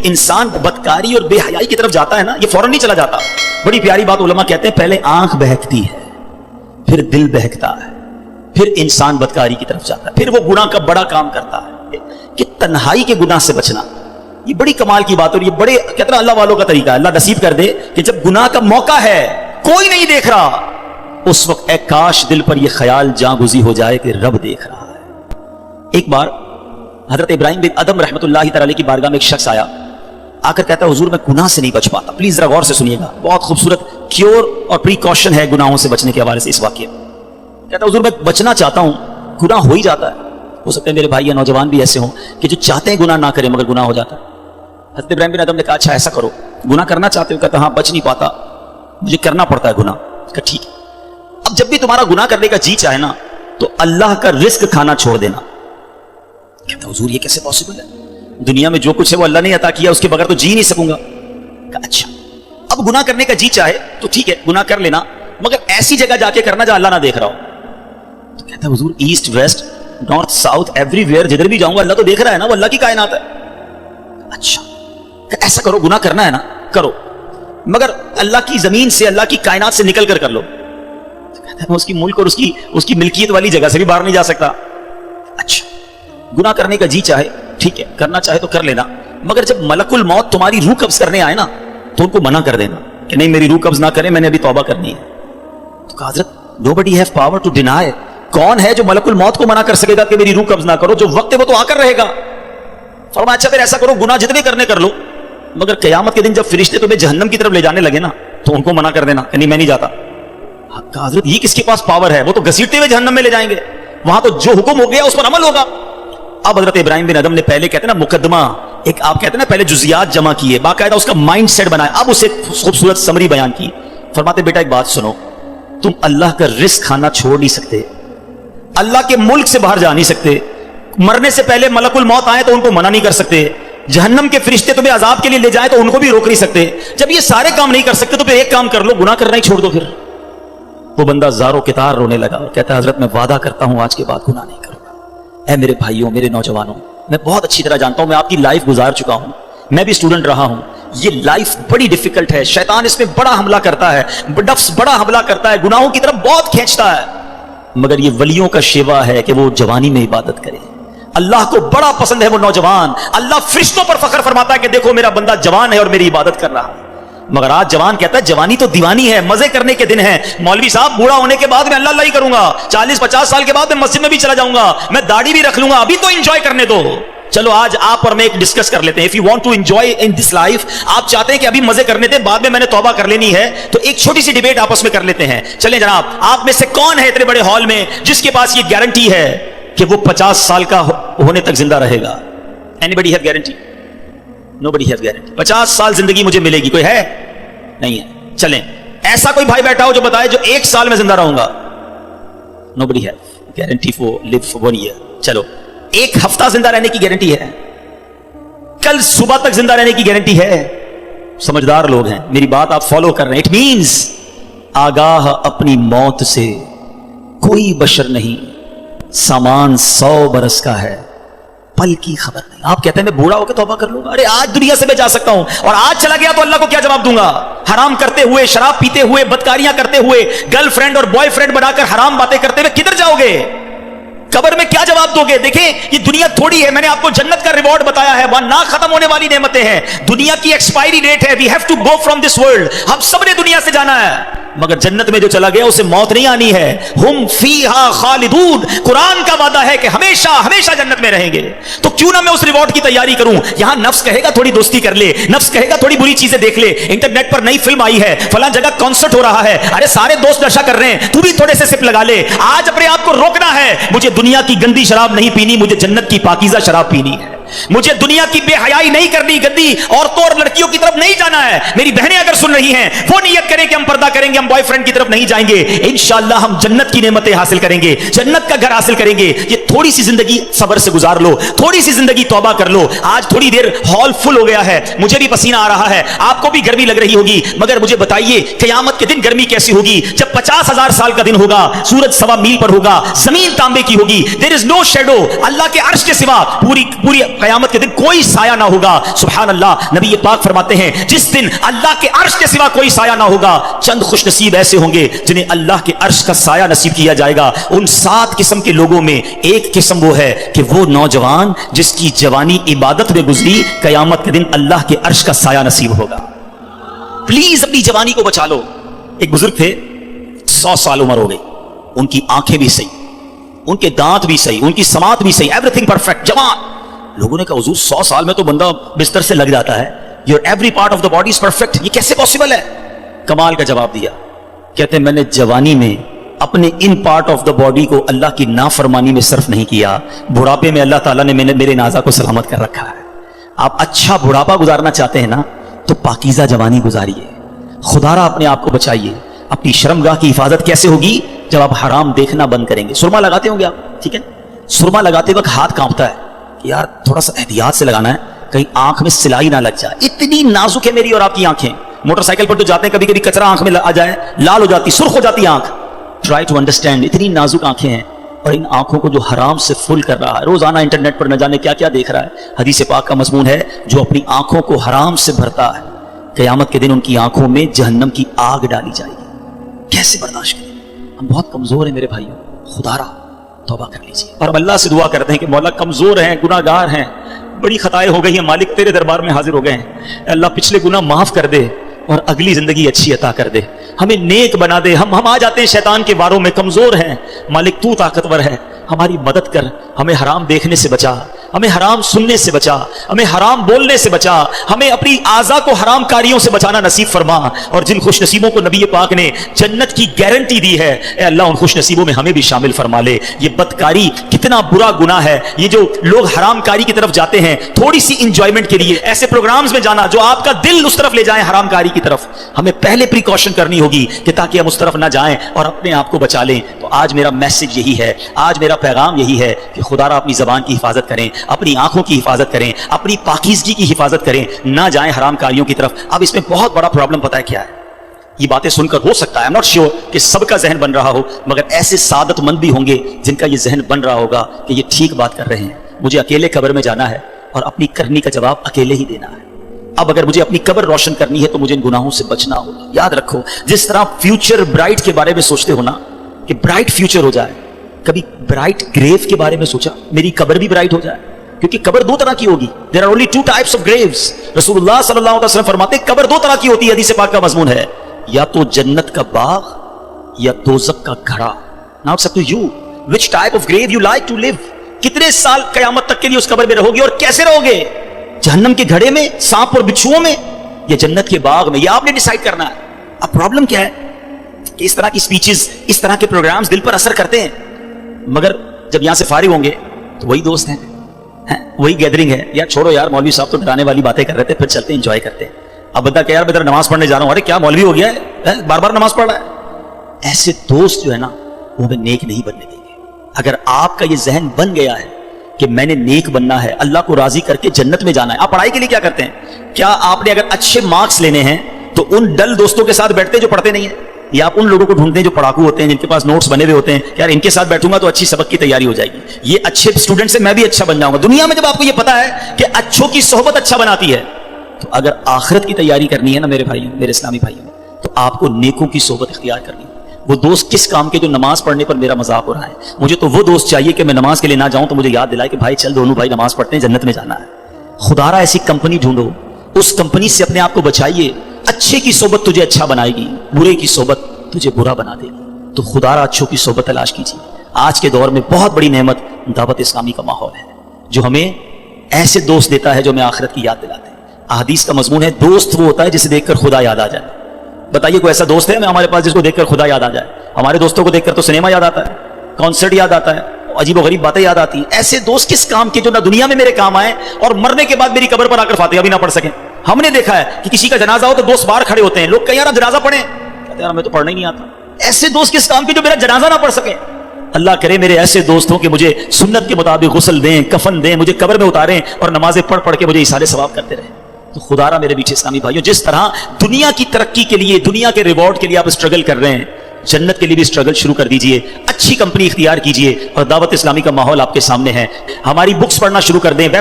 انسان بدکاری اور بے حیائی کی طرف جاتا ہے نا، یہ فوراً نہیں چلا جاتا. بڑی پیاری بات علماء کہتے ہیں، پہلے آنکھ بہکتی ہے، پھر دل بہکتا ہے، پھر انسان بدکاری کی طرف جاتا ہے، پھر وہ گناہ کا بڑا کام کرتا ہے. کہ تنہائی کے گناہ سے بچنا یہ بڑی کمال کی بات، اور یہ بڑے کہتے ہیں اللہ والوں کا طریقہ ہے. اللہ نصیب کر دے کہ جب گناہ کا موقع ہے، کوئی نہیں دیکھ رہا، اس وقت اے کاش دل پر یہ خیال جاں گزی ہو جائے کہ رب دیکھ رہا ہے. ایک بار حضرت ابراہیم بن ادم رحمۃ اللہ تعالی کی بارگاہ میں ایک شخص آیا، آ کر کہتا ہے حضور میں گناہ سے نہیں بچ پاتا. پلیز ذرا غور سے سنیے گا، بہت خوبصورت کیور اور پریکاشن ہے گناہوں سے بچنے کے حوالے سے اس واقعے میں. کہتا ہے حضور میں بچنا چاہتا ہوں، گناہ ہو ہی جاتا ہے. ہو سکتا ہے میرے بھائی یا نوجوان بھی ایسے ہوں کہ جو چاہتے ہیں گناہ نہ کریں مگر گناہ ہو جاتا ہے. حضرت ابراہیم بن ادم نے کہا اچھا ایسا کرو، گناہ کرنا چاہتے ہو؟ کہتا ہاں بچ نہیں پاتا، مجھے کرنا پڑتا ہے گناہ. کہا ٹھیک ہے، اب جب بھی تمہارا گناہ کرنے کا جی چاہے نا تو اللہ کا رزق کھانا چھوڑ دینا. کہتا حضور یہ کیسے پاسبل ہے؟ دنیا میں جو کچھ ہے وہ اللہ نے عطا کیا، اس کے بغیر تو جی نہیں سکوں گا. کہا اچھا اب گناہ کرنے کا جی چاہے تو ٹھیک ہے گناہ کر لینا، مگر ایسی جگہ جا کے کرنا جہاں اللہ نہ دیکھ رہا ہو. تو کہتا حضور east west north south every where جدھر بھی جاؤں گا اللہ تو دیکھ رہا ہے نا، وہ اللہ کی کائنات ہے. اچھا ایسا کرو، گناہ کرنا ہے نا کرو، مگر اللہ کی زمین سے اللہ کی کائنات سے نکل کر لو. میں اس کی ملک اور اس کی ملکیت والی جگہ سے بھی باہر نہیں جا سکتا. اچھا گناہ کرنے کا جی چاہے ٹھیک ہے، کرنا چاہے تو کر لینا، مگر جب ملک الموت تمہاری روح قبض کرنے آئے نا تو ان کو منع کر دینا کہ نہیں میری روح قبض نہ کرے، میں نے ابھی توبہ کرنی ہے. تو کہا حضرت nobody have power to deny، کون ہے جو ملک الموت کو منع کر سکے گا کہ میری روح قبض نہ کرو؟ جو وقت ہے وہ تو آ کر رہے گا. فرمایا اچھا پھر ایسا کرو گناہ جتنے کرنے کر لو، مگر قیامت کے دن جب فرشتے تمہیں جہنم کی طرف لے جانے لگے نا تو ان کو منع کر دینا کہ نہیں میں نہیں جاتا. کہا حضرت یہ کس کے پاس پاور ہے؟ وہ تو گھسیٹتے ہوئے جہنم میں لے جائیں گے، وہاں تو جو حکم ہو گیا اس پر عمل ہوگا. اب حضرت ابراہیم بن ادم نے پہلے کہتے ہیں نا مقدمہ، ایک آپ کہتے ہیں نا پہلے جزیات جمع کیے، باقاعدہ اس کا مائنڈ سیٹ بنایا، اب اسے خوبصورت سمری بیان کی. فرماتے بیٹا ایک بات سنو، تم اللہ کا رزق کھانا چھوڑ نہیں سکتے، اللہ کے ملک سے باہر جا نہیں سکتے، مرنے سے پہلے ملک الموت آئے تو ان کو منع نہیں کر سکتے، جہنم کے فرشتے تمہیں عذاب کے لیے لے جائیں تو ان کو بھی روک نہیں سکتے. جب یہ سارے کام نہیں کر سکتے تو پھر ایک کام کر لو، گناہ کرنا ہی چھوڑ دو. پھر وہ بندہ زاروں کے تار رونے لگا اور کہتا ہے حضرت میں وعدہ کرتا ہوں آج کے بعد گناہ نہیں کروں گا. اے میرے بھائیوں میرے نوجوانوں، میں بہت اچھی طرح جانتا ہوں، میں آپ کی لائف گزار چکا ہوں، میں بھی اسٹوڈنٹ رہا ہوں. یہ لائف بڑی ڈیفیکلٹ ہے، شیطان اس میں بڑا حملہ کرتا ہے، نفس بڑا حملہ کرتا ہے، گناہوں کی طرف بہت کھینچتا ہے، مگر یہ ولیوں کا شیوا ہے کہ وہ جوانی میں عبادت کرے. اللہ کو بڑا پسند ہے وہ نوجوان. اللہ فرشتوں پر فخر فرماتا ہے کہ دیکھو میرا بندہ جوان ہے اور میری عبادت کر رہا ہے. مگر آج جوان کہتا ہے جوانی تو دیوانی ہے، مزے کرنے کے دن ہیں. مولوی صاحب بوڑھا ہونے کے بعد میں اللہ اللہ ہی کروں گا، 40-50 سال کے بعد میں مسجد میں بھی چلا جاؤں گا، میں داڑھی بھی رکھ لوں گا، ابھی تو انجوائے کرنے دو. چلو آج آپ اور میں ایک ڈسکس کر لیتے ہیں. If you want to enjoy in this life، آپ چاہتے ہیں کہ ابھی مزے کرنے تھے بعد میں نے توبہ کر لینی ہے، تو ایک چھوٹی سی ڈیبیٹ آپس میں کر لیتے ہیں. چلیں جناب، آپ میں سے کون ہے اتنے بڑے ہال میں جس کے پاس یہ گارنٹی ہے کہ وہ 50 سال کا ہونے تک زندہ رہے گا؟ Anybody have guarantee؟ Nobody has guarantee. 50 سال زندگی مجھے ملے گی، کوئی ہے؟ نہیں ہے. چلیں ایسا کوئی بھائی بیٹھا ہو جو بتائے جو 1 سال میں زندہ رہوں گا؟ Nobody has guarantee for live for 1 year. چلو 1 ہفتہ زندہ رہنے کی گارنٹی ہے، کل صبح تک زندہ رہنے کی گارنٹی ہے. سمجھدار لوگ ہیں، میری بات آپ فالو کر رہے ہیں. اٹ مینز آگاہ اپنی موت سے کوئی بشر نہیں، سامان 100 برس کا ہے، پل کی خبر نہیں. آپ کہتے ہیں میں بوڑھا ہو کے توبہ کر لوں گا، ارے آج دنیا سے میں جا سکتا ہوں اور آج چلا گیا تو اللہ کو کیا جواب دوں گا؟ حرام کرتے ہوئے، شراب پیتے ہوئے، بدکاریاں کرتے ہوئے، گرل فرینڈ اور بوائے فرینڈ بنا کر حرام باتیں کرتے ہوئے کدھر جاؤ گے؟ قبر میں کیا جواب دو گے؟ دیکھیں یہ دنیا تھوڑی ہے، میں نے آپ کو جنت کا ریوارڈ بتایا ہے، وہ نہ ختم ہونے والی نعمتیں ہیں. دنیا کی ایکسپائری ڈیٹ ہے، we have to go from this world. ہم سب نے دنیا سے جانا ہے، مگر جنت میں جو چلا گیا اسے موت نہیں آنی ہے. ہم فیہا خالدون، قرآن کا وعدہ ہے کہ ہمیشہ ہمیشہ جنت میں رہیں گے. تو کیوں نہ میں اس ریوارڈ کی تیاری کروں؟ یہاں نفس کہے گا تھوڑی دوستی کر لے، نفس کہے گا تھوڑی بری چیزیں دیکھ لے، انٹرنیٹ پر نئی فلم آئی ہے، فلاں جگہ کانسرٹ ہو رہا ہے، ارے سارے دوست نشہ کر رہے ہیں، تو بھی تھوڑے سے سپ لگا لے. آج اپنے آپ کو روکنا ہے، مجھے دنیا کی گندی شراب نہیں پینی، مجھے جنت کی پاکیزہ شراب پینی ہے. مجھے دنیا کی بے حیائی نہیں کرنی، گندی عورتوں اور لڑکیوں کی طرف نہیں جانا ہے. میری بہنیں اگر سن رہی ہیں وہ نیت کریں کہ ہم پردہ کریں گے، ہم بوائے فرینڈ کی طرف نہیں جائیں گے، انشاءاللہ ہم جنت کی نعمتیں حاصل کریں گے، جنت کا گھر حاصل کریں گے. یہ تھوڑی سی زندگی صبر سے گزار لو، تھوڑی سی زندگی توبہ کر لو. آج تھوڑی دیر ہال فل ہو گیا ہے، مجھے بھی پسینہ آ رہا ہے، آپ کو بھی گرمی لگ رہی ہوگی، مگر مجھے بتائیے قیامت کے دن گرمی کیسی ہوگی؟ جب 50,000 سال کا دن ہوگا، سورج 1.25 میل پر ہوگا، زمین تانبے کی ہوگی، دیر از نو شیڈو، اللہ کے عرش کے سوا پوری क़यामत के दिन कोई साया ना होगा। सुभान अल्लाह, नबी पाक फरमाते हैं जिस दिन अल्लाह के अर्श के सिवा कोई साया ना होगा, चंद खुश नसीब ऐसे होंगे जिन्हें अल्लाह के अर्श का साया नसीब किया जाएगा। उन 7 किस्म के लोगों में एक किस्म वो है कि वो नौजवान जिसकी जवानी इबादत में गुजरी, क़यामत के दिन अल्लाह के अर्श का साया नसीब होगा। प्लीज अपनी जवानी को बचा लो। एक बुजुर्ग थे, 100 साल उम्र हो गई, उनकी आंखें भी सही, उनके दांत भी सही, उनकी समात भी सही, एवरीथिंग परफेक्ट, जवान। लोगों ने कहा हुजूर 100 साल में तो बंदा बिस्तर से लग जाता है, your every part of the body is perfect, ये कैसे पॉसिबल है? कमाल का जवाब दिया। कहते मैंने जवानी में अपने in part of the body को अल्लाह की नाफरमानी में सर्फ नहीं किया, बुढ़ापे में अल्लाह ताला ने मेरे नाजा को सलामत कर रखा है। आप अच्छा बुढ़ापा गुजारना चाहते हैं ना, तो पाकीज़ा जवानी गुजारिए, खुदारा अपने आप को बचाइए। अपनी शर्मगाह की हिफाजत कैसे होगी? जब आप हराम देखना बंद करेंगे। सुरमा लगाते होंगे आप, ठीक है? सुरमा लगाते वक्त हाथ कांपता है कि यार थोड़ा सा एहतियात से लगाना है, कहीं आंख में सिलाई ना लग जाए। इतनी नाजुक है मेरी और आपकी आंखें। मोटरसाइकिल पर तो जाते हैं, कभी कभी कचरा आंख में आ जाए, लाल हो जाती, सुर्ख हो जाती आंख। ट्राई टू अंडरस्टैंड, इतनी नाजुक आंखें हैं और इन आंखों को जो हराम से फुल कर रहा है, रोजाना इंटरनेट पर न जाने क्या क्या देख रहा है। हदीस पाक का मज़मून है, जो अपनी आंखों को हराम से भरता है, क़यामत के दिन उनकी आंखों में जहन्नम की आग डाली जाएगी। कैसे बर्दाश्त करें? हम बहुत कमजोर हैं मेरे भाइयों, खुदारा तौबा कर लीजिए। और हम अल्लाह से दुआ करते हैं कि मौला कमजोर हैं, गुनाहगार हैं, बड़ी खताएं हो गई हैं, मालिक तेरे दरबार में हाजिर हो गए हैं, अल्लाह पिछले गुनाह माफ कर दे और अगली जिंदगी अच्छी अता कर दे, हमें नेक बना दे। हम आ जाते हैं शैतान के वारों में, कमजोर हैं, मालिक तू ताकतवर है, हमारी मदद कर, हमें हराम देखने से बचा, हमें हराम सुनने से बचा, हमें हराम बोलने से बचा, हमें अपनी आज़ा को हराम कारियों से बचाना नसीब फरमा। और जिन खुश नसीबों को नबी पाक ने जन्नत की गारंटी दी है, ए अल्लाह उन खुश नसीबों में हमें भी शामिल फरमा ले। ये बदकारी कितना बुरा गुनाह है, ये जो लोग हराम कारी की तरफ जाते हैं थोड़ी सी इंजॉयमेंट के लिए, ऐसे प्रोग्राम्स में जाना जो आपका दिल उस तरफ ले जाए हराम कारी की तरफ, हमें पहले प्रिकॉशन करनी होगी कि ताकि हम उस तरफ ना जाएं और अपने आप को बचा लें। तो आज मेरा मैसेज यही है, आज मेरा पैगाम यही है कि खुदारा अपनी जबान की हिफाजत करें, अपनी आंखों की हिफाजत करें, अपनी पाकीज़गी की हिफाजत करें, ना जाएं हराम कारियों की तरफ। अब इसमें बहुत बड़ा प्रॉब्लम पता है क्या है? ये बातें सुनकर हो सकता है, आई एम नॉट श्योर कि सबका जहन बन रहा हो, मगर ऐसे सादतमंद भी होंगे जिनका ये जहन बन रहा होगा कि ये ठीक बात कर रहे हैं, मुझे अकेले कब्र में जाना है और अपनी करनी का जवाब अकेले ही देना है। अब अगर मुझे अपनी कब्र रोशन करनी है तो मुझे इन गुनाहों से बचना होगा। याद रखो, जिस तरह फ्यूचर ब्राइट के बारे में सोचते हो ना, कि ब्राइट फ्यूचर हो जाए, कभी ब्राइट ग्रेव के बारे में सोचा मेरी कब्र भी ब्राइट हो जाए? क्योंकि कब्र 2 तरह की होगी। There are only 2 types of graves. रसूलुल्लाह सल्लल्लाहु अलैहि वसल्लम फरमाते हैं कब्र 2 तरह की होती है, हदीस पाक का मजमून है, या तो जन्नत का बाग या दोज़ख का घड़ा। Now it's up to you which type of grave you like to live. कितने साल कयामत तक के लिए उस कब्र में रहोगे और कैसे रहोगे? जहन्नम के घड़े में, सांप और बिच्छुओं में, या जन्नत के बाग में? यह आपने डिसाइड करना है। अब प्रॉब्लम क्या है कि इस तरह की स्पीचेस, इस तरह के प्रोग्राम्स दिल पर असर करते हैं, मगर जब यहां से फारिग होंगे तो वही दोस्त हैं, वही गैदरिंग है। यार छोड़ो यार, मौलवी साहब तो डराने वाली बातें कर रहे थे, फिर चलते एंजॉय करते हैं। अब बता क्या यार, मैं नमाज पढ़ने जा रहा हूं, अरे क्या मौलवी हो गया है, बार बार नमाज पढ़ रहा है। ऐसे दोस्त जो है ना, वो हमें नेक नहीं बनने देंगे। अगर आपका ये जहन बन गया है कि मैंने नेक बनना है, अल्लाह को राजी करके जन्नत में जाना है। आप पढ़ाई के लिए क्या करते हैं? क्या आपने अगर अच्छे मार्क्स लेने हैं तो उन डल दोस्तों के साथ बैठते हैं जो पढ़ते नहीं है, या आप उन लोगों को ढूंढते हैं जो पढ़ाकू होते हैं, जिनके पास नोट्स बने हुए होते हैं, यार इनके साथ बैठूंगा तो अच्छी सबक की तैयारी हो जाएगी, ये अच्छे स्टूडेंट से मैं भी अच्छा बन जाऊंगा। दुनिया में जब आपको ये पता है कि अच्छों की सोहबत अच्छा बनाती है, तो अगर आखिरत की तैयारी करनी है ना मेरे भाइयों, मेरे इस्लामी भाइयों, तो आपको नेकों की सोहबत इख्तियार करनी है। वो दोस्त किस काम के जो नमाज पढ़ने पर मेरा मजाक हो रहा है, मुझे तो वो दोस्त चाहिए कि मैं नमाज के लिए ना जाऊं तो मुझे याद दिलाए कि भाई चल दोनों भाई नमाज पढ़ते हैं, जन्नत में जाना है। खुदारा ऐसी कंपनी ढूंढो, उस कंपनी से अपने आप को बचाइए। अच्छे की सोहबत तुझे अच्छा बनाएगी, बुरे की सोहबत तुझे बुरा बना देगी। तो खुदारा अच्छों की सोहबत तलाश कीजिए। आज के दौर में बहुत बड़ी नेमत दावत इस्लामी का माहौल है, जो हमें ऐसे दोस्त देता है जो हमें आखिरत की याद दिलाते हैं। अहदीस का मजमून है, दोस्त वो होता है जिसे देखकर खुदा याद आ जाए। बताइए कोई ऐसा दोस्त है हमारे पास जिसको देखकर खुदा याद आ जाए? हमारे दोस्तों को देखकर तो सिनेमा याद आता है, कॉन्सर्ट याद आता है, अजीब गरीब बातें याद आती हैं। ऐसे दोस्त किस काम के जो ना दुनिया में मेरे काम आए और मरने के बाद मेरी कब्र पर आकर फातिहा भी ना पढ़ सकें। हमने देखा है कि किसी का जनाजा हो तो दोस्त बाहर खड़े होते हैं, लोग कहीं यार जनाजा पढ़े, कहते यार हमें तो पढ़ना ही नहीं आता। ऐसे दोस्त किस काम के जो मेरा जनाजा ना पढ़ सके? अल्लाह करे मेरे ऐसे दोस्तों के मुझे सुन्नत के मुताबिक गुस्ल दें, कफन दें, मुझे कब्र में उतारें और नमाजें पढ़ पढ़ के मुझे इशारे सवाब करते रहे। तो खुदारा मेरे बीच इस्लामी भाइयों, जिस तरह दुनिया की तरक्की के लिए, दुनिया के रिवॉर्ड के लिए आप स्ट्रगल कर रहे हैं, जन्नत के लिए भी स्ट्रगल शुरू कर दीजिए। अच्छी कंपनी इख्तियार कीजिए और दावत इस्लामी का माहौल आपके सामने है। हमारी बुक्स पढ़ना शुरू कर दें।